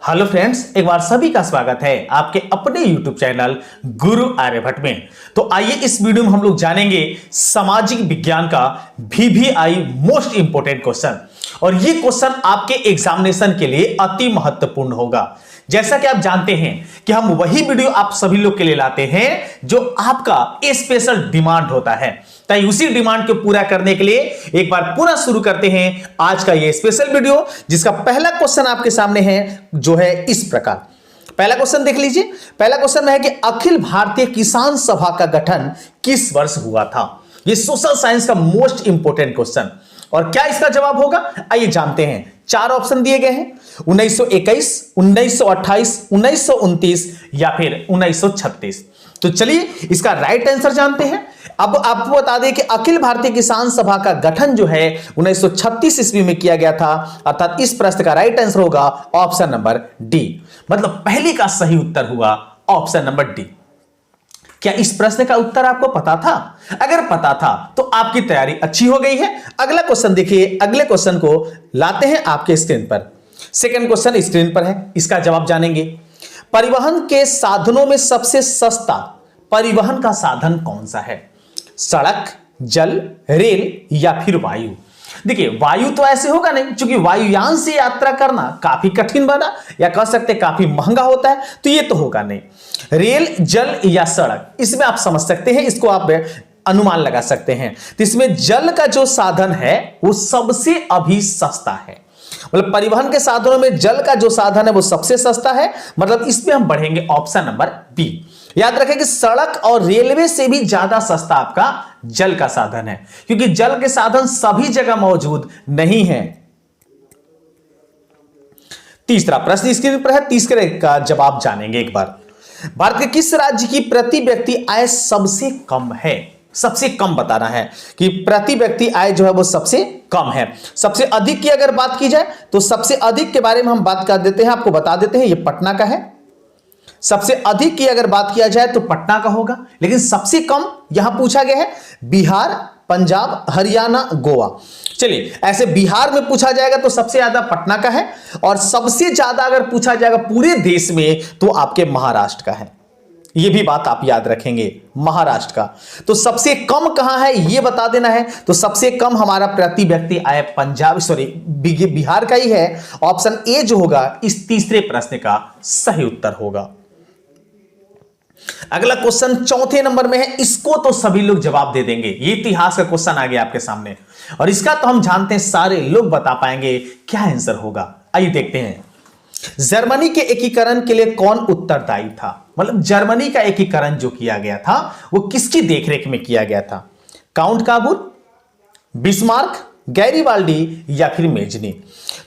Hello friends, एक बार सभी का स्वागत है आपके अपने YouTube चैनल गुरु आर्यभट्ट में। तो आइए इस वीडियो में हम लोग जानेंगे सामाजिक विज्ञान का VVI मोस्ट इंपोर्टेंट क्वेश्चन। और ये क्वेश्चन आपके एग्जामिनेशन के लिए अति महत्वपूर्ण होगा। जैसा कि आप जानते हैं कि हम वही वीडियो आप सभी लोग के लिए लाते हैं जो आपका स्पेशल डिमांड होता है। ताकि उसी डिमांड को पूरा करने के लिए एक बार पुनः शुरू करते हैं आज का ये स्पेशल वीडियो, जिसका पहला क्वेश्चन आपके सामने है जो है इस प्रकार। पहला क्वेश्चन देख लीजिए। पहला क्वेश्चन है कि अखिल भारतीय किसान सभा का गठन किस वर्ष हुआ था। ये सोशल साइंस का मोस्ट इंपोर्टेंट क्वेश्चन। और क्या इसका जवाब होगा, आइए जानते हैं। चार ऑप्शन दिए गए हैं, 1921, 1928, 1929 या फिर 1936। तो चलिए इसका राइट आंसर जानते हैं। अब आपको बता दें कि अखिल भारतीय किसान सभा का गठन जो है 1936 ईस्वी में किया गया था। अर्थात इस प्रश्न का राइट आंसर होगा ऑप्शन नंबर डी। मतलब पहले का सही उत्तर हुआ ऑप्शन नंबर डी। क्या इस प्रश्न का उत्तर आपको पता था? अगर पता था तो आपकी तैयारी अच्छी हो गई है। अगला क्वेश्चन देखिए। अगले क्वेश्चन को लाते हैं आपके स्क्रीन पर। सेकंड क्वेश्चन स्क्रीन पर है, इसका जवाब जानेंगे। परिवहन के साधनों में सबसे सस्ता परिवहन का साधन कौन सा है? सड़क, जल, रेल या फिर वायु? देखिए, वायु तो ऐसे होगा नहीं, क्योंकि वायुयान से यात्रा करना काफी कठिन बना या कह सकते काफी महंगा होता है, तो ये तो होगा नहीं। रेल, जल या सड़क, इसमें आप समझ सकते हैं, इसको आप अनुमान लगा सकते हैं। तो इसमें जल का जो साधन है वो सबसे अभी सस्ता है। मतलब परिवहन के साधनों में जल का जो साधन है वो सबसे सस्ता है। मतलब इसमें हम बढ़ेंगे ऑप्शन नंबर बी। याद रखें कि सड़क और रेलवे से भी ज्यादा सस्ता आपका जल का साधन है, क्योंकि जल के साधन सभी जगह मौजूद नहीं है। तीसरा प्रश्न स्क्रीन पर है, तीसरे का जवाब जानेंगे एक बार। भारत के किस राज्य की प्रति व्यक्ति आय सबसे कम है? सबसे कम बताना है कि प्रति व्यक्ति आय जो है वो सबसे कम है। सबसे अधिक की अगर बात की जाए तो सबसे अधिक के बारे में हम बात कर देते हैं, आपको बता देते हैं, ये पटना का है। सबसे अधिक की अगर बात किया जाए तो पटना का होगा, लेकिन सबसे कम यहां पूछा गया है बिहार, पंजाब, हरियाणा, गोवा। चलिए, ऐसे बिहार में पूछा जाएगा तो सबसे ज्यादा पटना का है, और सबसे ज्यादा अगर पूछा जाएगा पूरे देश में तो आपके महाराष्ट्र का है। यह भी बात आप याद रखेंगे, महाराष्ट्र का। तो सबसे कम कहां है ये बता देना है। तो सबसे कम हमारा प्रति व्यक्ति आय बिहार का ही है। ऑप्शन ए जो होगा इस तीसरे प्रश्न का सही उत्तर होगा। अगला क्वेश्चन चौथे नंबर में है, इसको तो सभी लोग जवाब दे देंगे। ये इतिहास का क्वेश्चन आ गया आपके सामने, और इसका तो हम जानते हैं सारे लोग बता पाएंगे क्या आंसर होगा। आइए देखते हैं। जर्मनी के एकीकरण के लिए कौन उत्तरदायी था? मतलब जर्मनी का एकीकरण जो किया गया था वो किसकी देखरेख में किया गया था? काउंट काबूल, बिस्मार्क, गैरीबाल्डी या फिर मेजनी?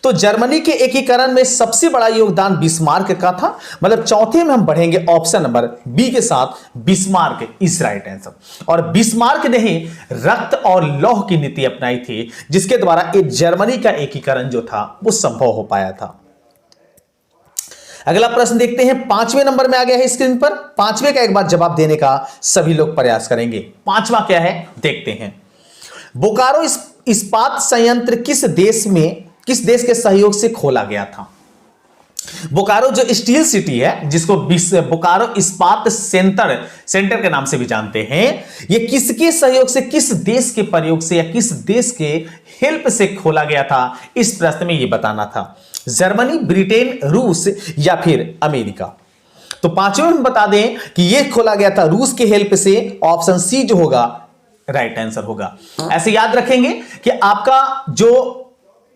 तो जर्मनी के एकीकरण में सबसे बड़ा योगदान बिस्मार्क का था। मतलब चौथे में हम बढ़ेंगे ऑप्शन नंबर बी के साथ, बिस्मार्क इज राइट आंसर। और बिस्मार्क ने ही रक्त और लौह की नीति अपनाई थी, जिसके द्वारा एक जर्मनी का एकीकरण जो था वो संभव हो पाया था। अगला प्रश्न देखते हैं, पांचवें नंबर में आ गया है स्क्रीन पर। पांचवें का एक बार जवाब देने का सभी लोग प्रयास करेंगे। पांचवा क्या है देखते हैं। बोकारो इस्पात संयंत्र किस देश के सहयोग से खोला गया था? बोकारो जो स्टील सिटी है, जिसको बोकारो इस्पात सेंटर के नाम से भी जानते हैं, ये किसके सहयोग से, किस देश के प्रयोग से या किस देश के हेल्प से खोला गया था? इस प्रश्न में ये बताना था। जर्मनी, ब्रिटेन, रूस या फिर अमेरिका? तो पांचवें में बता दें कि यह खोला गया था रूस के हेल्प से। ऑप्शन सी जो होगा राइट आंसर होगा। ऐसे याद रखेंगे कि आपका जो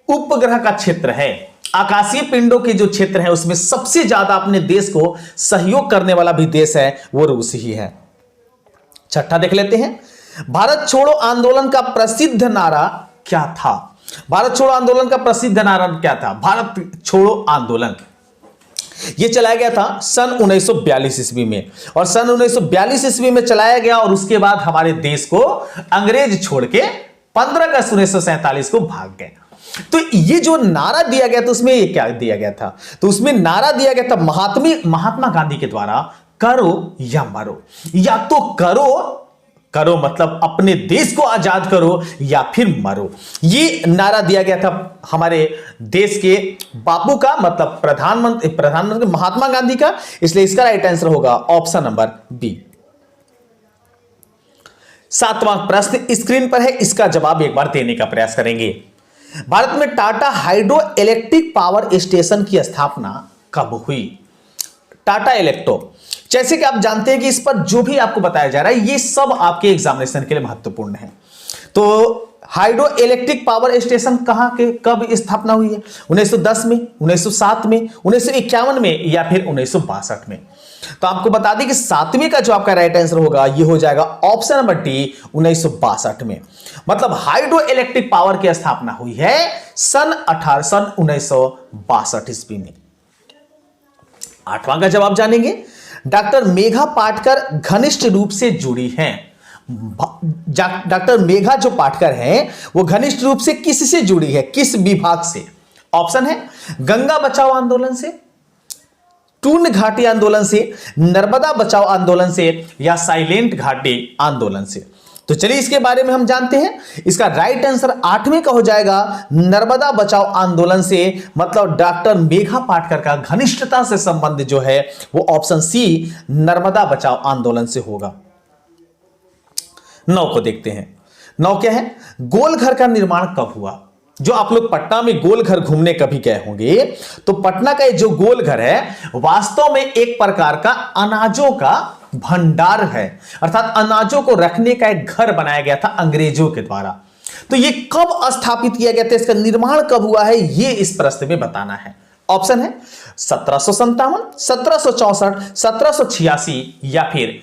उपग्रह का क्षेत्र है, आकाशीय पिंडों के जो क्षेत्र है, उसमें सबसे ज्यादा अपने देश को सहयोग करने वाला भी देश है वो रूस ही है। छठा देख लेते हैं। भारत छोड़ो आंदोलन का प्रसिद्ध नारा क्या था? भारत छोड़ो आंदोलन का प्रसिद्ध नारा क्या था? भारत छोड़ो आंदोलन यह चलाया गया था सन 1942 ईस्वी में, और सन 1942 ईस्वी में चलाया गया, और उसके बाद हमारे देश को अंग्रेज छोड़ के 15 अगस्त 1947 को भाग गए। तो ये जो नारा दिया गया था उसमें ये क्या दिया गया था? तो उसमें नारा दिया गया था महात्मा गांधी के द्वारा, करो या मरो। या तो करो करो मतलब अपने देश को आजाद करो या फिर मरो। ये नारा दिया गया था हमारे देश के बापू का, मतलब प्रधानमंत्री महात्मा गांधी का। इसलिए इसका राइट आंसर होगा ऑप्शन नंबर बी। 7वां प्रश्न स्क्रीन पर है, इसका जवाब एक बार देने का प्रयास करेंगे। भारत में Tata hydro electric power station की स्थापना कब हुई? टाटा इलेक्ट्रो, जैसे कि आप जानते हैं कि इस पर जो भी आपको बताया जा रहा है ये सब आपके एग्जामिनेशन के लिए महत्वपूर्ण है। तो हाइड्रो इलेक्ट्रिक पावर स्टेशन कहां के कब स्थापना हुई है? 1910 में, 1907 में, 1951 में या फिर 1962 में? तो आपको बता दें कि 7वें का जो आपका राइट आंसर होगा ये हो जाएगा ऑप्शन नंबर डी, 1962 में। मतलब हाइड्रो इलेक्ट्रिक पावर की स्थापना हुई है सन 1962 ईस्वी में। 8वां का जवाब जानेंगे। डॉक्टर मेघा पाटकर घनिष्ठ रूप से जुड़ी हैं। डॉक्टर मेघा जो पाटकर हैं वो घनिष्ठ रूप से किससे जुड़ी है, किस विभाग से? ऑप्शन है गंगा बचाओ आंदोलन से, टून घाटी आंदोलन से, नर्मदा बचाओ आंदोलन से या साइलेंट घाटी आंदोलन से। तो चलिए इसके बारे में हम जानते हैं। इसका राइट आंसर 8वें का हो जाएगा नर्मदा बचाओ आंदोलन से। मतलब डॉक्टर मेघा पाटकर का घनिष्ठता से संबंध जो है वो ऑप्शन सी नर्मदा बचाओ आंदोलन से होगा। 9 को देखते हैं। 9 क्या है? गोल घर का निर्माण कब हुआ? जो आप लोग पटना में गोल घर घूमने कभी गए होंगे तो पटना का जो गोल घर है वास्तव में एक प्रकार का अनाजों का भंडार है, अर्थात अनाजों को रखने का एक घर बनाया गया था अंग्रेजों के द्वारा। तो ये कब स्थापित किया गया था, इसका निर्माण कब हुआ है, ये इस प्रश्न में बताना है। ऑप्शन है 1757, 1764, 1786 या फिर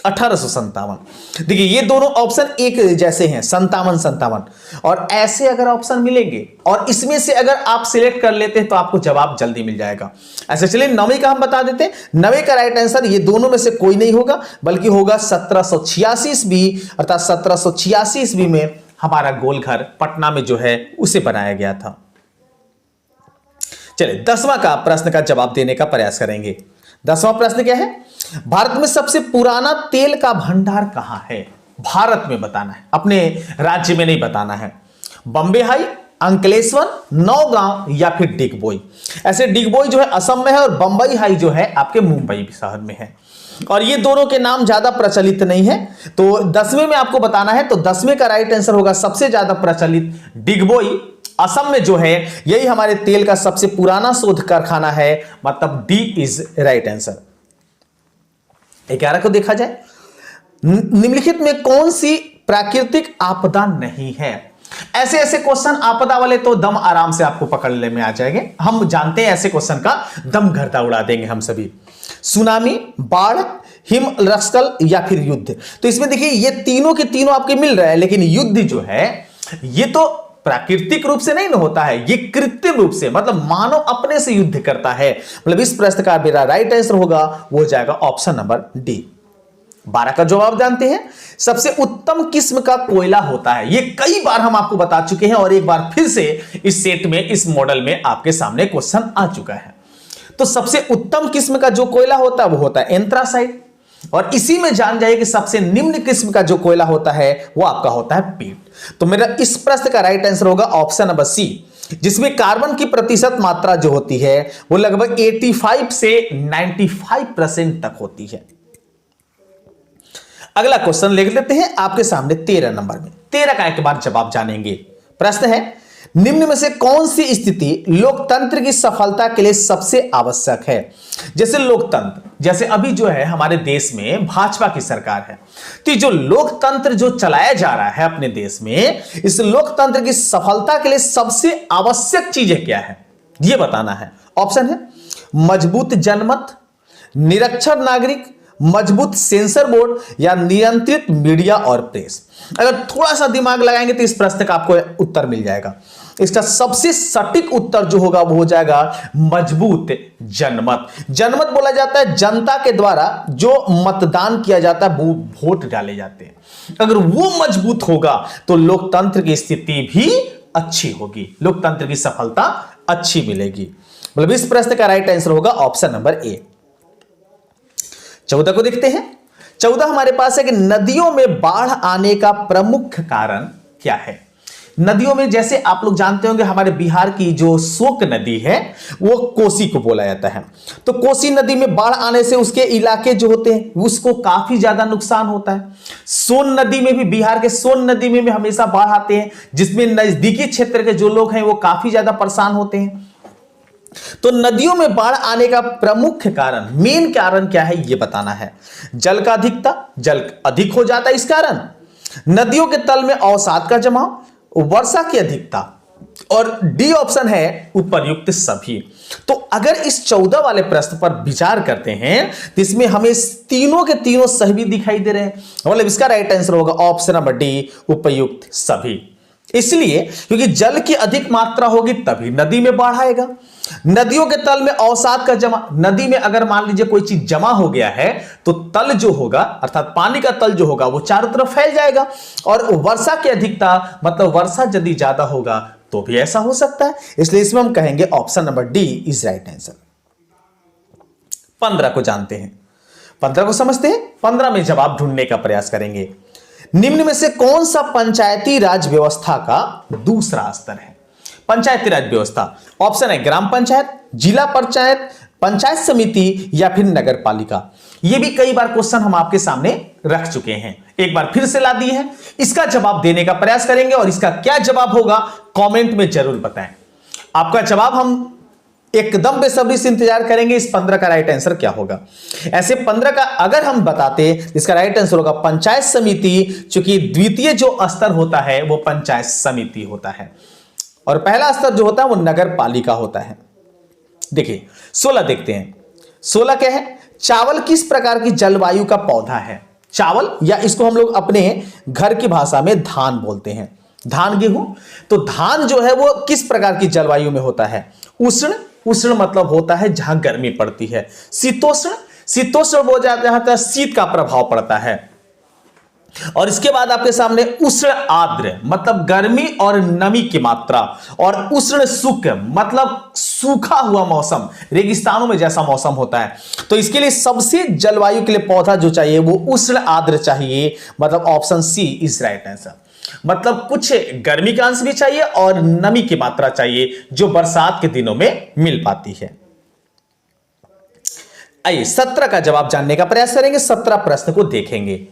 1857। देखिए ये दोनों ऑप्शन एक जैसे हैं, 57 और ऐसे अगर ऑप्शन मिलेंगे और इसमें से अगर आप सिलेक्ट कर लेते हैं तो आपको जवाब जल्दी मिल जाएगा। ऐसे चलिए 9वीं का हम बता देते हैं। 9वीं का राइट आंसर ये दोनों में से कोई नहीं होगा बल्कि होगा 1786 ईस्वी, अर्थात 1786 ईस्वी में हमारा गोल घर पटना में जो है उसे बनाया गया था। चलिए 10वां का प्रश्न का जवाब देने का प्रयास करेंगे। 10वां प्रश्न क्या है? भारत में सबसे पुराना तेल का भंडार कहां है? भारत में बताना है, अपने राज्य में नहीं बताना है। बॉम्बे हाई, अंकलेश्वर, नौगांव या फिर डिगबोई। ऐसे डिगबोई जो है असम में है और बंबई हाई जो है आपके मुंबई शहर में है। और ये दोनों के नाम ज्यादा प्रचलित नहीं है। तो 10वें में आपको बताना है तो 10वें का राइट आंसर होगा सबसे ज्यादा प्रचलित डिगबोई असम में जो है, यही हमारे तेल का सबसे पुराना शोध कारखाना है। मतलब डी इज राइट आंसर। 11 को देखा जाए। निम्नलिखित में कौन सी प्राकृतिक आपदा नहीं है? ऐसे ऐसे क्वेश्चन आपदा वाले तो दम आराम से आपको पकड़ने में आ जाएंगे। हम जानते हैं ऐसे क्वेश्चन का दम गर्दा उड़ा देंगे हम सभी। सुनामी, बाढ़, हिमस्खलन या फिर युद्ध। तो इसमें देखिए ये तीनों के तीनों आपके मिल रहे हैं, लेकिन युद्ध जो है ये तो प्राकृतिक रूप से नहीं ना होता है, ये कृत्रिम रूप से, मतलब मानव अपने से युद्ध करता है। मतलब इस प्रश्न का मेरा राइट आंसर होगा वो हो जाएगा ऑप्शन नंबर डी। 12 का जवाब जानते हैं। सबसे उत्तम किस्म का कोयला होता है। ये कई बार हम आपको बता चुके हैं और एक बार फिर से इस सेट में, इस मॉडल में आपके सामने क्वेश्चन आ चुका है। तो सबसे उत्तम किस्म का जो कोयला होता है वो होता है एंथ्रासाइट। और इसी में जान जाइए कि सबसे निम्न किस्म का जो कोयला होता है वो आपका होता है पीट। तो मेरा इस प्रश्न का राइट आंसर होगा ऑप्शन नंबर सी, जिसमें कार्बन की प्रतिशत मात्रा जो होती है वो लगभग 85 से 95% तक होती है। अगला क्वेश्चन लिख लेते हैं आपके सामने 13 नंबर में। 13 का एक बार जवाब जानेंगे। प्रश्न है निम्न में से कौन सी स्थिति लोकतंत्र की सफलता के लिए सबसे आवश्यक है? जैसे लोकतंत्र, जैसे अभी जो है हमारे देश में भाजपा की सरकार है, तो जो लोकतंत्र जो चलाया जा रहा है अपने देश में, इस लोकतंत्र की सफलता के लिए सबसे आवश्यक चीजें क्या है ये बताना है। ऑप्शन है मजबूत जनमत, निरक्षर नागरिक, मजबूत सेंसर बोर्ड या नियंत्रित मीडिया और प्रेस। अगर थोड़ा सा दिमाग लगाएंगे तो इस प्रश्न का आपको उत्तर मिल जाएगा। इसका सबसे सटीक उत्तर जो होगा वो हो जाएगा मजबूत जनमत। जनमत बोला जाता है जनता के द्वारा जो मतदान किया जाता है, वो वोट डाले जाते हैं। अगर वो मजबूत होगा तो लोकतंत्र की स्थिति भी अच्छी होगी, लोकतंत्र की सफलता अच्छी मिलेगी। मतलब इस प्रश्न का राइट आंसर होगा ऑप्शन नंबर ए। 14 को देखते हैं। 14 हमारे पास है कि नदियों में बाढ़ आने का प्रमुख कारण क्या है। नदियों में जैसे आप लोग जानते होंगे हमारे बिहार की जो शोक नदी है वो कोसी को बोला जाता है। तो कोसी नदी में बाढ़ आने से उसके इलाके जो होते हैं उसको काफी ज्यादा नुकसान होता है। सोन नदी में भी, बिहार के सोन नदी में भी हमेशा बाढ़ आते हैं, जिसमें नजदीकी क्षेत्र के जो लोग हैं वो काफी ज्यादा परेशान होते हैं। तो नदियों में बाढ़ आने का प्रमुख कारण, मेन कारण क्या है ये बताना है। जल का अधिकता, जल अधिक हो जाता है इस कारण, नदियों के तल में अवसाद का जमाव, वर्षा की अधिकता, और डी ऑप्शन है उपर्युक्त सभी। तो अगर इस 14 वाले प्रश्न पर विचार करते हैं तो इसमें हमें तीनों के तीनों सही भी दिखाई दे रहे हैं, मतलब इसका राइट आंसर होगा ऑप्शन नंबर डी, उपयुक्त सभी। इसलिए क्योंकि जल की अधिक मात्रा होगी तभी नदी में बाढ़ आएगा। नदियों के तल में अवसाद का जमा, नदी में अगर मान लीजिए कोई चीज जमा हो गया है तो तल जो होगा अर्थात पानी का तल जो होगा वो चारों तरफ फैल जाएगा। और वर्षा की अधिकता मतलब वर्षा यदि ज्यादा होगा तो भी ऐसा हो सकता है, इसलिए इसमें हम कहेंगे option number D is right answer. 15 को जानते हैं, 15 को समझते हैं। 15 में जवाब ढूंढने का प्रयास करेंगे। निम्न में से कौन सा पंचायती राज व्यवस्था का दूसरा स्तर है। पंचायती राज व्यवस्था, ऑप्शन है ग्राम पंचायत, जिला पंचायत, पंचायत समिति या फिर नगर पालिका। यह भी कई बार क्वेश्चन हम आपके सामने रख चुके हैं, एक बार फिर से ला दिए हैं। इसका जवाब देने का प्रयास करेंगे और इसका क्या जवाब होगा कमेंट में जरूर बताएं। आपका जवाब हम एकदम बेसब्री से इंतजार करेंगे। इस 15 का राइट आंसर क्या होगा। ऐसे 15 का अगर हम बताते इसका राइट आंसर होगा पंचायत समिति, चूंकि द्वितीय जो स्तर होता है वो पंचायत समिति होता है और पहला स्तर जो होता है वो नगर पालिका होता है। देखिए 16 देखते हैं। 16 क्या है, चावल किस प्रकार की जलवायु का पौधा है। चावल, या इसको हम लोग अपने घर की भाषा में धान बोलते हैं, धान गेहूं। तो धान जो है वो किस प्रकार की जलवायु में होता है। उष्ण, उष्ण मतलब होता है जहां गर्मी पड़ती है। शीतोष्ण, शीतोष्ण वो जहां पर शीत का प्रभाव पड़ता है। और इसके बाद आपके सामने उष्ण आर्द्र मतलब गर्मी और नमी की मात्रा, और उष्ण शुष्क मतलब सूखा हुआ मौसम, रेगिस्तानों में जैसा मौसम होता है। तो इसके लिए सबसे जलवायु के लिए पौधा जो चाहिए वो उष्ण आर्द्र चाहिए, मतलब option C is right answer. मतलब कुछ गर्मी का अंश भी चाहिए और नमी की मात्रा चाहिए जो बरसात के दिनों में मिल पाती है। आइए 17 का जवाब जानने का प्रयास करेंगे। 17 प्रश्न को देखेंगे।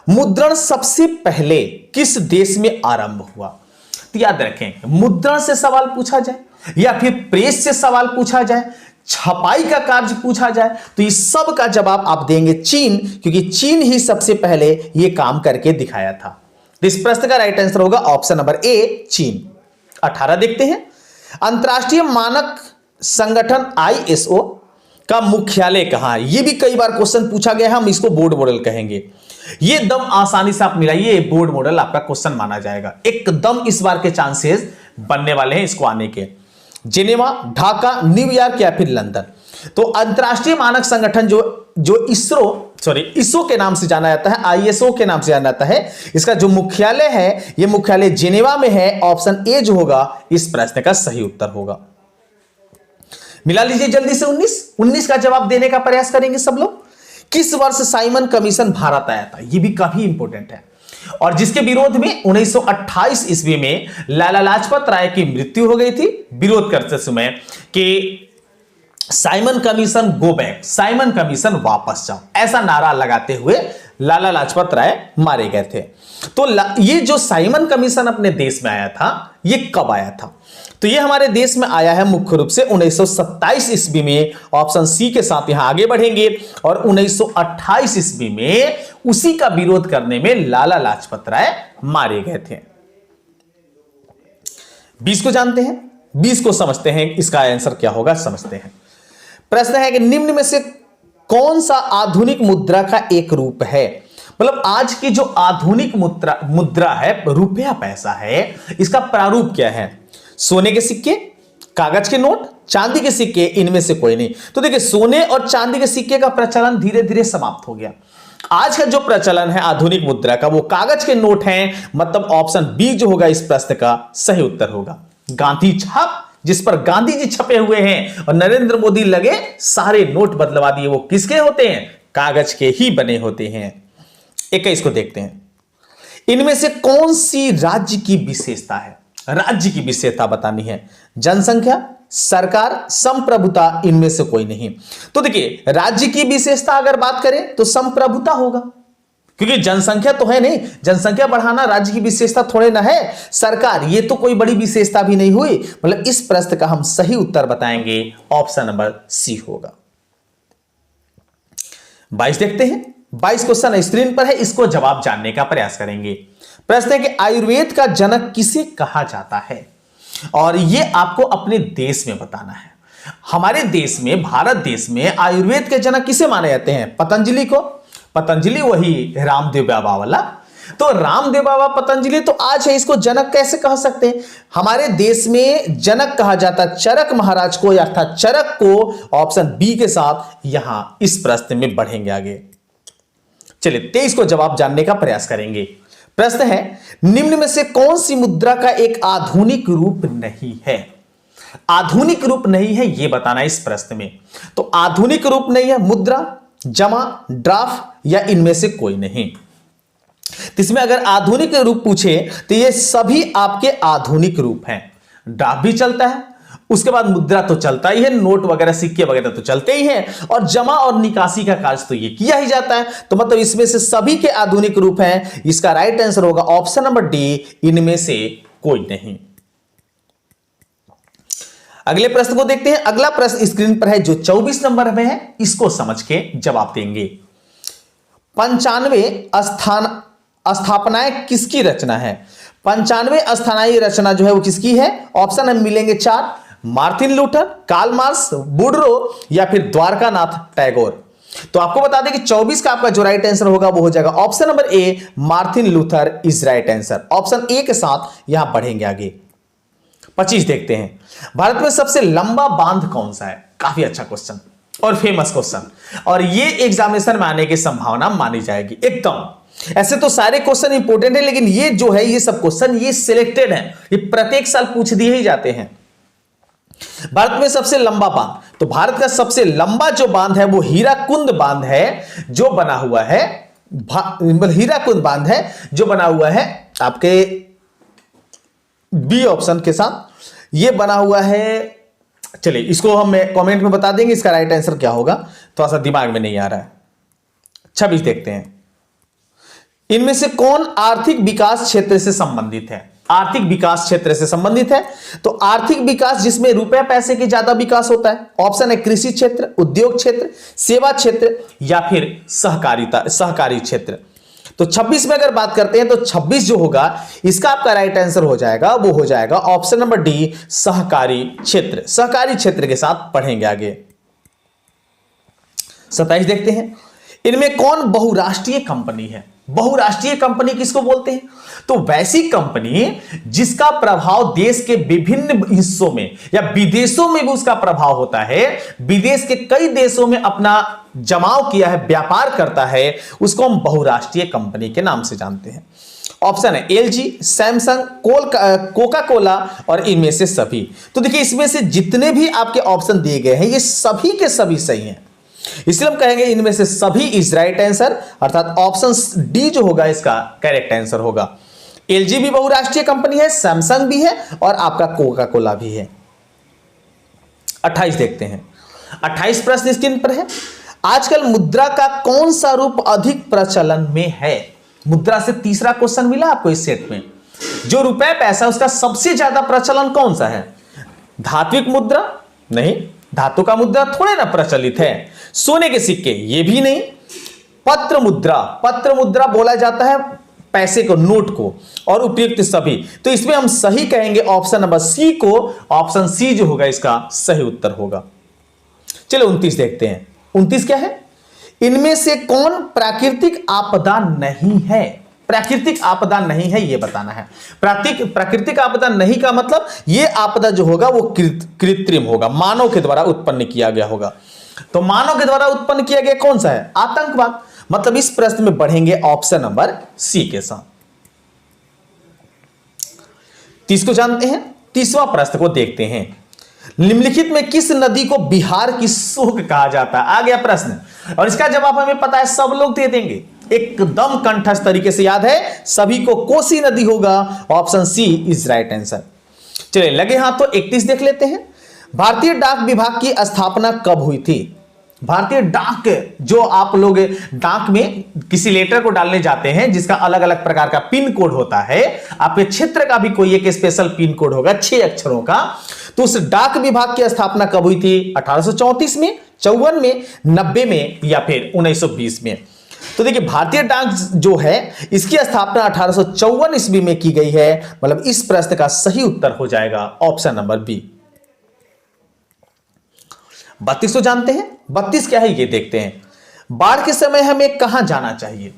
मुद्रण सबसे पहले किस देश में आरंभ हुआ। तो याद रखें, मुद्रण से सवाल पूछा जाए या फिर प्रेस से सवाल पूछा जाए, छपाई का कार्य पूछा जाए, तो इस सब का जवाब आप देंगे चीन, क्योंकि चीन ही सबसे पहले यह काम करके दिखाया था। इस प्रश्न का राइट आंसर होगा ऑप्शन नंबर ए, चीन। 18 देखते हैं। अंतरराष्ट्रीय मानक संगठन ISO का मुख्यालय कहां है। यह भी कई बार क्वेश्चन पूछा गया है, हम इसको बोर्ड मॉडल कहेंगे। ये एकदम आसानी से आप मिलाइए, बोर्ड मॉडल आपका क्वेश्चन माना जाएगा। एकदम इस बार के चांसेस बनने वाले हैं इसको आने के। जिनेवा, ढाका, न्यूयॉर्क या फिर लंदन। तो अंतरराष्ट्रीय मानक संगठन जो इसरो के नाम से जाना जाता है, ISO के नाम से जाना जाता है, इसका जो मुख्यालय है यह मुख्यालय जिनेवा में है। ऑप्शन ए जो होगा इस प्रश्न का सही उत्तर होगा। मिला लीजिए जल्दी से। 19 का जवाब देने का प्रयास करेंगे सब लोग। किस वर्ष साइमन कमीशन भारत आया था। यह भी काफी इंपॉर्टेंट है और जिसके विरोध में 1928 ईस्वी में लाला लाजपत राय की मृत्यु हो गई थी, विरोध करते समय कि Simon commission go back, Simon commission वापस जाओ, ऐसा नारा लगाते हुए लाला लाजपत राय मारे गए थे। तो ये जो साइमन कमीशन अपने देश में आया था ये कब आया था। तो ये हमारे देश में आया है मुख्य रूप से 1927 ईस्वी में। ऑप्शन सी के साथ यहां आगे बढ़ेंगे और 1928 ईस्वी में उसी का विरोध करने में लाला लाजपत राय मारे गए थे। 20 को जानते हैं, 20 को समझते हैं, इसका आंसर क्या होगा समझते हैं। प्रश्न है कि निम्न में से कौन सा आधुनिक मुद्रा का एक रूप है। मतलब आज की जो आधुनिक मुद्रा है, रुपया पैसा है, इसका प्रारूप क्या है। सोने के सिक्के, कागज के नोट, चांदी के सिक्के, इनमें से कोई नहीं। तो देखिए सोने और चांदी के सिक्के का प्रचलन धीरे धीरे समाप्त हो गया। आज का जो प्रचलन है आधुनिक मुद्रा का वो कागज के नोट हैं, मतलब ऑप्शन बी जो होगा इस प्रश्न का सही उत्तर होगा। गांधी छाप, जिस पर गांधी जी छपे हुए हैं और नरेंद्र मोदी लगे सारे नोट बदलवा दिए, वो किसके होते हैं, कागज के ही बने होते हैं। 21 को देखते हैं, इनमें से कौन सी राज्य की विशेषता है? राज्य की विशेषता बतानी है। जनसंख्या, सरकार, संप्रभुता, इनमें से कोई नहीं। तो देखिए, राज्य की विशेषता अगर बात करें तो संप्रभुता होगा, क्योंकि जनसंख्या तो है नहीं, जनसंख्या बढ़ाना राज्य की विशेषता थोड़े ना है। सरकार, ये तो कोई बड़ी विशेषता भी नहीं हुई। मतलब इस प्रश्न का हम सही उत्तर बताएंगे, ऑप्शन नंबर सी होगा। 22 देखते हैं। 22 क्वेश्चन स्क्रीन पर है, इसको जवाब जानने का प्रयास करेंगे। प्रश्न है कि आयुर्वेद का जनक किसे कहा जाता है? और यह आपको अपने देश में बताना है। हमारे देश में, भारत देश में आयुर्वेद के जनक किसे माने जाते हैं? पतंजलि को। पतंजलि वही रामदेव बाबा वाला। तो रामदेव बाबा पतंजलि तो आज है, इसको जनक कैसे कह सकते हैं? हमारे देश में जनक कहा जाता चरक महाराज को, अर्थात चरक को। ऑप्शन बी के साथ यहां इस प्रश्न में बढ़ेंगे आगे। चलिए 23 को जवाब जानने का प्रयास करेंगे। प्रश्न है, निम्न में से कौन सी मुद्रा का एक आधुनिक रूप नहीं है? आधुनिक रूप नहीं है यह बताना इस प्रश्न में। तो आधुनिक रूप नहीं है, मुद्रा, जमा, ड्राफ्ट या इनमें से कोई नहीं। तो इसमें अगर आधुनिक रूप पूछे तो ये सभी आपके आधुनिक रूप हैं। ड्राफ्ट भी चलता है, उसके बाद मुद्रा तो चलता ही है, नोट वगैरह, सिक्के वगैरह तो चलते ही हैं, और जमा और निकासी का कार्य तो ये किया ही जाता है। तो मतलब इसमें से सभी के आधुनिक रूप हैं। इसका राइट आंसर होगा ऑप्शन नंबर डी, इनमें से कोई नहीं। अगले प्रश्न को देखते हैं। अगला प्रश्न स्क्रीन पर है जो 24 नंबर में है, इसको समझ के जवाब देंगे। 95 स्थापनाएं किसकी रचना है? 95 स्थानीय रचना जो है वो किसकी है? ऑप्शन हम मिलेंगे 4, Martin Luther, Karl Marx, Woodrow या फिर द्वारकानाथ टैगोर। तो आपको बता दें कि 24 का आपका जो राइट आंसर होगा वो हो जाएगा option number A, Martin Luther is right answer. Option A के साथ यहां बढ़ेंगे आगे। 25 देखते हैं। भारत में सबसे लंबा बांध कौन सा है? काफी अच्छा क्वेश्चन और फेमस क्वेश्चन, और ये एग्जामिनेशन में आने की संभावना मानी जाएगी एकदम। ऐसे तो सारे क्वेश्चन इंपोर्टेंट है, लेकिन ये जो है, ये सब क्वेश्चन ये सिलेक्टेड है, ये प्रत्येक साल पूछ दिए ही जाते हैं। भारत में सबसे लंबा बांध, तो भारत का सबसे लंबा जो बांध है वो हीराकुंड बांध है, जो बना हुआ है, हीराकुंड बांध है जो बना हुआ है आपके बी ऑप्शन के साथ ये बना हुआ है। चलिए इसको हम कमेंट में बता देंगे, इसका राइट आंसर क्या होगा, थोड़ा सा दिमाग में नहीं आ रहा है। 26 देखते हैं। इनमें से कौन आर्थिक विकास क्षेत्र से संबंधित है? आर्थिक विकास क्षेत्र से संबंधित है, तो आर्थिक विकास जिसमें रुपए पैसे की ज्यादा विकास होता है। ऑप्शन है कृषि क्षेत्र, उद्योग क्षेत्र, सेवा क्षेत्र या फिर सहकारी क्षेत्र। तो 26 में अगर बात करते हैं तो 26 जो होगा इसका आपका राइट आंसर हो जाएगा, वो हो जाएगा ऑप्शन नंबर डी, सहकारी क्षेत्र। सहकारी क्षेत्र के साथ पढ़ेंगे आगे। 27 देखते हैं। इनमें कौन बहुराष्ट्रीय कंपनी है? बहुराष्ट्रीय कंपनी किसको बोलते हैं? तो वैसी कंपनी जिसका प्रभाव देश के विभिन्न हिस्सों में या विदेशों में भी उसका प्रभाव होता है, विदेश के कई देशों में अपना जमाव किया है, व्यापार करता है, उसको हम बहुराष्ट्रीय कंपनी के नाम से जानते हैं। ऑप्शन है एलजी, सैमसंग, कोका कोला और इनमें से सभी। तो देखिए इसमें से जितने भी आपके ऑप्शन दिए गए हैं ये सभी के सभी सही हैं, इसलिए हम कहेंगे इनमें से सभी इज राइट आंसर, अर्थात ऑप्शन डी जो होगा इसका करेक्ट आंसर होगा। एलजी भी बहुराष्ट्रीय कंपनी है, सैमसंग भी है और आपका कोका कोला भी है। 28 देखते हैं। 28 प्रश्न स्क्रीन पर है। आजकल मुद्रा का कौन सा रूप अधिक प्रचलन में है? मुद्रा से तीसरा क्वेश्चन मिला आपको इस सेट में। जो रुपए पैसा उसका सबसे ज्यादा प्रचलन कौन सा है? धात्विक मुद्रा नहीं, धातु का मुद्रा थोड़े ना प्रचलित है। सोने के सिक्के ये भी नहीं। पत्र मुद्रा, पत्र मुद्रा बोला जाता है पैसे को, नोट को, और उपयुक्त सभी। तो इसमें हम सही कहेंगे ऑप्शन नंबर सी को। ऑप्शन सी जो होगा इसका सही उत्तर होगा। चलो 29 देखते हैं। 29 क्या है? इनमें से कौन प्राकृतिक आपदा नहीं है? प्राकृतिक आपदा नहीं है ये बताना है। प्राकृतिक आपदा नहीं का मतलब ये आपदा जो होगा वो कृत्रिम होगा, मानव के द्वारा उत्पन्न किया गया होगा। तो मानव के द्वारा उत्पन्न किया गया कौन सा है? आतंकवाद। मतलब इस प्रश्न में बढ़ेंगे ऑप्शन नंबर सी के साथ। 30 को जानते हैं। 30वां प्रश्न को देखते हैं। निम्नलिखित में किस नदी को बिहार की शोक कहा जाता है? आ गया प्रश्न, और इसका जवाब हमें पता है, सब लोग दे देंगे एकदम कंठस्थ तरीके से याद है सभी को, कोसी नदी होगा, option C is right answer. चलिए लगे हाथ तो 31 देख लेते हैं। भारतीय डाक विभाग की स्थापना कब हुई थी? भारतीय डाक, जो आप लोग डाक में किसी लेटर को डालने जाते हैं जिसका अलग अलग प्रकार का पिन कोड होता है, आपके क्षेत्र का भी कोई एक स्पेशल पिन कोड होगा 6 अक्षरों का, तो उस डाक विभाग की स्थापना कब हुई थी? 1834 में, 54 में, 90 में या फिर 1920 में? तो देखिए भारतीय डाक जो है इसकी स्थापना 1854 ईस्वी में की गई है, मतलब इस प्रश्न का सही उत्तर हो जाएगा ऑप्शन नंबर बी। 32 तो जानते हैं, 32 क्या है ये देखते हैं। बाढ़ के समय हमें कहां जाना चाहिए?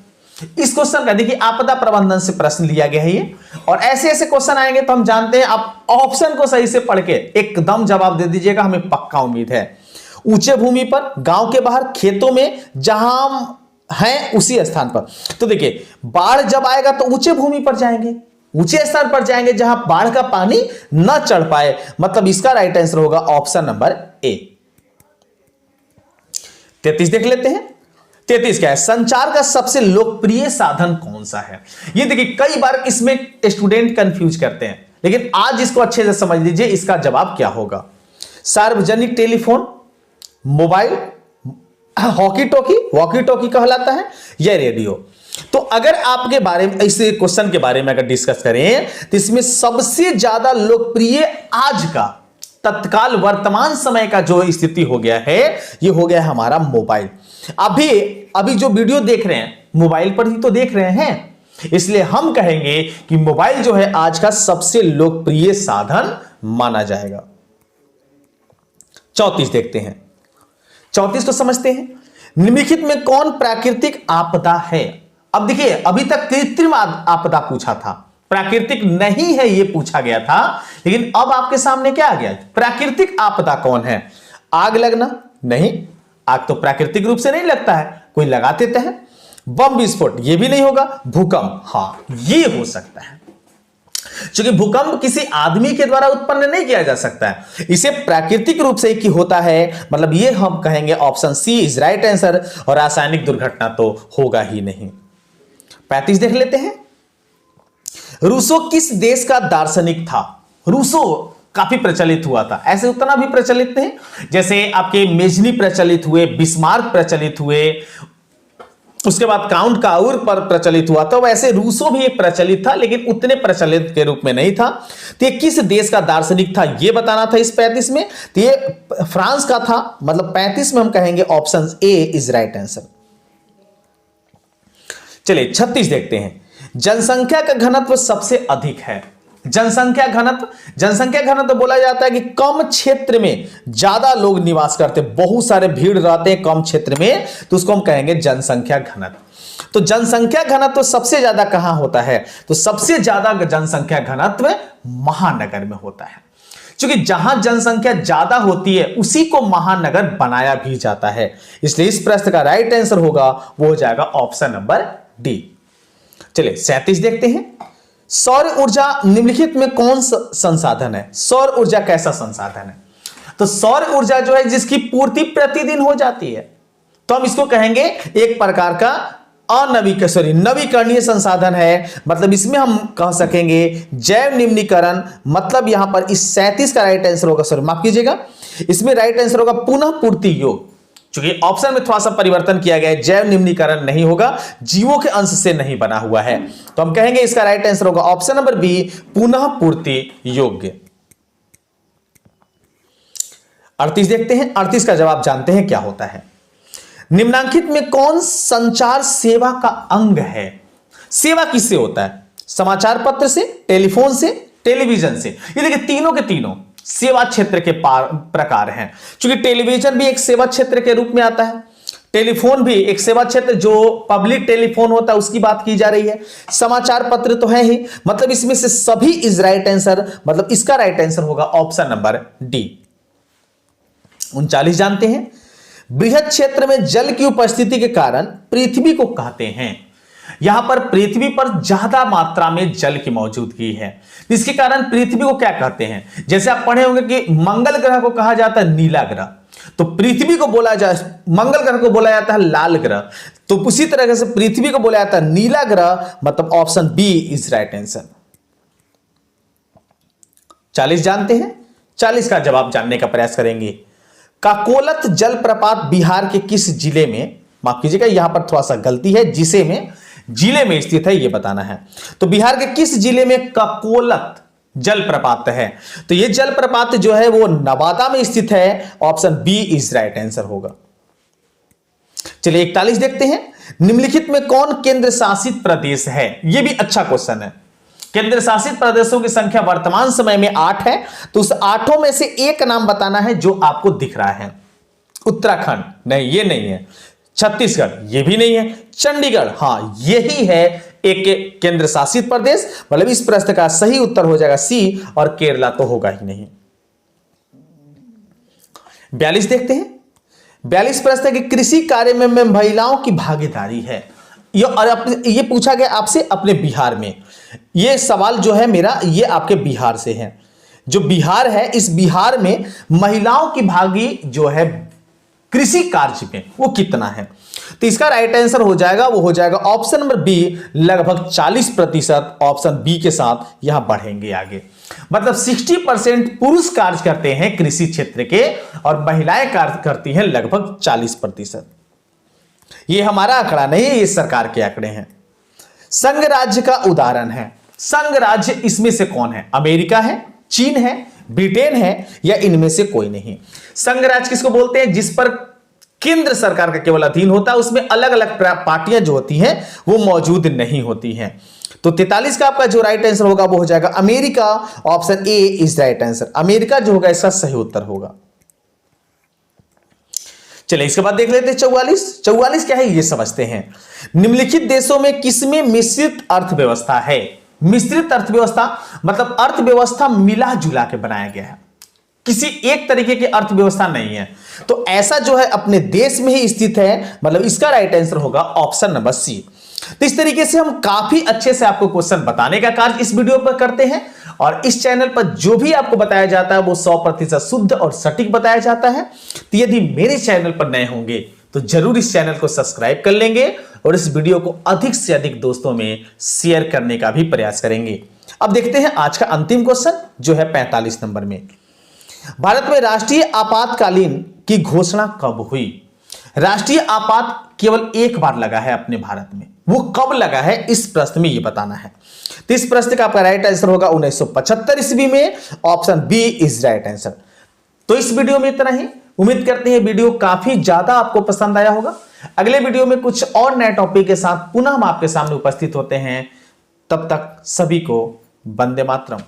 इस क्वेश्चन का देखिए आपदा प्रबंधन से प्रश्न लिया गया है ये, और ऐसे ऐसे क्वेश्चन आएंगे तो हम जानते हैं, आप ऑप्शन को सही से पढ़ के एकदम जवाब दे दीजिएगा, हमें पक्का उम्मीद है। ऊंचे भूमि पर, गांव के बाहर, खेतों में, जहां हैं उसी स्थान पर। तो देखिए बाढ़ जब आएगा तो ऊंचे भूमि पर जाएंगे, ऊंचे स्थान पर जाएंगे जहां बाढ़ का पानी न चढ़ पाए, मतलब इसका राइट आंसर होगा ऑप्शन नंबर ए। 33 देख लेते हैं। 33 क्या है? संचार का सबसे लोकप्रिय साधन कौन सा है? ये देखिए कई बार इसमें स्टूडेंट कंफ्यूज करते हैं, लेकिन आज इसको अच्छे से समझ लीजिए, इसका जवाब क्या होगा। सार्वजनिक टेलीफोन, मोबाइल, वॉकी टॉकी कहलाता है, या रेडियो। तो अगर आपके बारे में, इस क्वेश्चन के बारे में अगर डिस्कस करें तो इसमें सबसे ज्यादा लोकप्रिय आज का तत्काल वर्तमान समय का जो स्थिति हो गया है, ये हो गया है हमारा मोबाइल। अभी जो वीडियो देख रहे हैं मोबाइल पर ही तो देख रहे हैं, इसलिए हम कहेंगे कि मोबाइल जो है आज का सबसे लोकप्रिय साधन माना जाएगा। 34 देखते हैं। 34 तो समझते हैं। निम्नलिखित में कौन प्राकृतिक आपदा है? अब देखिए अभी तक कृत्रिम आपदा पूछा था, प्राकृतिक नहीं है ये पूछा गया था, लेकिन अब आपके सामने क्या आ गया? प्राकृतिक आपदा कौन है? आग लगना? नहीं, आग तो प्राकृतिक रूप से नहीं लगता है, कोई लगा देता है। बम विस्फोट? ये भी नहीं होगा। भूकंप? हाँ ये हो सकता है, क्योंकि भूकंप किसी आदमी के द्वारा उत्पन्न नहीं किया जा सकता है, इसे प्राकृतिक रूप से ही होता है, मतलब ये हम कहेंगे option C is right answer, और रासायनिक दुर्घटना तो होगा ही नहीं। 35 देख लेते हैं। रूसो किस देश का दार्शनिक था? रूसो काफी प्रचलित हुआ था, ऐसे उतना भी प्रचलित नहीं, जैसे आपके मेजनी प्रचलित हुए, बिस्मार्क प्रचलित हुए, उसके बाद काउंट काउर पर प्रचलित हुआ था, वैसे रूसो भी एक प्रचलित था, लेकिन उतने प्रचलित के रूप में नहीं था। तो ये किस देश का दार्शनिक था ये बताना था इस 35 में, तो ये फ्रांस का था, मतलब 35 में हम कहेंगे option A is right answer. चलिए 36 देखते हैं। जनसंख्या का घनत्व सबसे अधिक है? जनसंख्या घनत्व बोला जाता है कि कम क्षेत्र में ज्यादा लोग निवास करते, बहुत सारे भीड़ रहते हैं कम क्षेत्र में, तो उसको हम कहेंगे जनसंख्या घनत्व। तो जनसंख्या घनत्व सबसे ज्यादा कहां होता है? तो सबसे ज्यादा जनसंख्या घनत्व महानगर में होता है, क्योंकि जहां जनसंख्या ज्यादा होती है उसी को महानगर बनाया भी जाता है, इसलिए इस प्रश्न का राइट आंसर होगा वो हो जाएगा ऑप्शन नंबर डी। चलिए 37 देखते हैं। सौर ऊर्जा निम्नलिखित में कौन सा संसाधन है? सौर ऊर्जा कैसा संसाधन है? तो सौर ऊर्जा जो है जिसकी पूर्ति प्रतिदिन हो जाती है, तो हम इसको कहेंगे एक प्रकार का नवीकरणीय संसाधन है, मतलब इसमें हम कह सकेंगे जैव निम्नीकरण, मतलब यहां पर इस 37 का राइट आंसर होगा, सॉरी माफ कीजिएगा, इसमें राइट आंसर होगा पुनः पूर्ति योग, क्योंकि ऑप्शन में थोड़ा सा परिवर्तन किया गया है, जैव निम्नीकरण नहीं होगा, जीवों के अंश से नहीं बना हुआ है, तो हम कहेंगे इसका राइट आंसर होगा ऑप्शन नंबर बी पुनः पूर्ति योग्य। 38 देखते हैं। 38 का जवाब जानते हैं क्या होता है। निम्नांकित में कौन संचार सेवा का अंग है? सेवा किससे होता है? समाचार पत्र से, टेलीफोन से, टेलीविजन से। ये देखिए तीनों के तीनों सेवा क्षेत्र के प्रकार हैं, क्योंकि टेलीविजन भी एक सेवा क्षेत्र के रूप में आता है, टेलीफोन भी एक सेवा क्षेत्र, जो पब्लिक टेलीफोन होता है उसकी बात की जा रही है, समाचार पत्र तो है ही, मतलब इसमें से सभी इज राइट आंसर, मतलब इसका राइट आंसर होगा ऑप्शन नंबर डी। 39 जानते हैं। बृहद क्षेत्र में जल की उपस्थिति के कारण पृथ्वी को कहते हैं। यहां पर पृथ्वी पर ज्यादा मात्रा में जल की मौजूदगी है, इसके कारण पृथ्वी को क्या कहते हैं? जैसे आप पढ़े होंगे कि मंगल ग्रह को कहा जाता है नीला ग्रह, तो पृथ्वी को बोला जाए, मंगल ग्रह को बोला जाता है लाल ग्रह, तो उसी तरह से पृथ्वी को बोला जाता है नीला ग्रह, मतलब option B is right answer. 40 जानते हैं, 40 का जवाब जानने का प्रयास करेंगे। काकोलत जलप्रपात बिहार के किस जिले में, माफ कीजिएगा यहां पर थोड़ा सा गलती है, जिले में स्थित है यह बताना है। तो बिहार के किस जिले में काकोलत जलप्रपात है? तो यह जलप्रपात जो है वो नवादा में स्थित है, option B is right answer होगा। चलिए 41 देखते हैं। निम्नलिखित में कौन केंद्र शासित प्रदेश है? यह भी अच्छा क्वेश्चन है। केंद्र शासित प्रदेशों की संख्या वर्तमान समय में 8 है, तो उस 8 में से एक नाम बताना है जो आपको दिख रहा है। उत्तराखंड नहीं, ये नहीं है। छत्तीसगढ़ ये भी नहीं है। चंडीगढ़ हाँ यही है एक केंद्र शासित प्रदेश, मतलब इस प्रश्न का सही उत्तर हो जाएगा सी, और केरला तो होगा ही नहीं। 42 देखते हैं। 42 प्रश्न है कि कृषि कार्य में महिलाओं की भागीदारी है, ये पूछा गया आपसे अपने बिहार में। ये सवाल जो है मेरा, ये आपके बिहार से है। जो बिहार है, इस बिहार में महिलाओं की भागी जो है कृषि कार्य में वो कितना है? तो इसका राइट आंसर हो जाएगा, वो हो जाएगा ऑप्शन नंबर बी, लगभग 40%। ऑप्शन बी के साथ यहां बढ़ेंगे आगे, मतलब 60% पुरुष कार्य करते हैं कृषि क्षेत्र के, और महिलाएं कार्य करती हैं लगभग 40%। ये हमारा आंकड़ा नहीं है, ये सरकार के आंकड़े हैं। संघ राज्य का उदाहरण है। संघ राज्य इसमें से कौन है? अमेरिका है, चीन है, ब्रिटेन है, या इनमें से कोई नहीं? संघ राज्य किसको बोलते हैं? जिस पर केंद्र सरकार का केवल अधीन होता है, उसमें अलग अलग पार्टियां जो होती हैं वो मौजूद नहीं होती हैं। तो 43 का आपका जो राइट आंसर होगा वो हो जाएगा America, option A is right answer. America जो होगा इसका सही उत्तर होगा। चलिए इसके बाद देख लेते हैं 44 क्या है ये समझते हैं। निम्नलिखित देशों में किसमें मिश्रित अर्थव्यवस्था है? मिश्रित अर्थव्यवस्था मतलब अर्थव्यवस्था मिला जुला के बनाया गया है, किसी एक तरीके की अर्थव्यवस्था नहीं है। तो ऐसा जो है अपने देश में ही स्थित है, मतलब इसका राइट आंसर होगा ऑप्शन नंबर सी। तो इस तरीके से हम काफी अच्छे से आपको क्वेश्चन बताने का कार्य इस वीडियो पर करते हैं, और इस चैनल पर जो भी आपको बताया जाता है वो 100% शुद्ध और सटीक बताया जाता है। तो यदि मेरे चैनल पर नए होंगे तो जरूर इस चैनल को सब्सक्राइब कर लेंगे, और इस वीडियो को अधिक से अधिक दोस्तों में शेयर करने का भी प्रयास करेंगे। अब देखते हैं आज का अंतिम क्वेश्चन जो है 45 नंबर में। भारत में राष्ट्रीय आपातकालीन की घोषणा कब हुई? राष्ट्रीय आपात केवल एक बार लगा है अपने भारत में, वो कब लगा है इस प्रश्न में ये बताना है। तो इस प्रश्न का आपका राइट आंसर होगा 1975 ईस्वी में, option B is right answer. तो इस वीडियो में इतना ही। उम्मीद करते हैं वीडियो काफी ज्यादा आपको पसंद आया होगा। अगले वीडियो में कुछ और नए टॉपिक के साथ पुनः हम आपके सामने उपस्थित होते हैं। तब तक सभी को वंदे मातरम।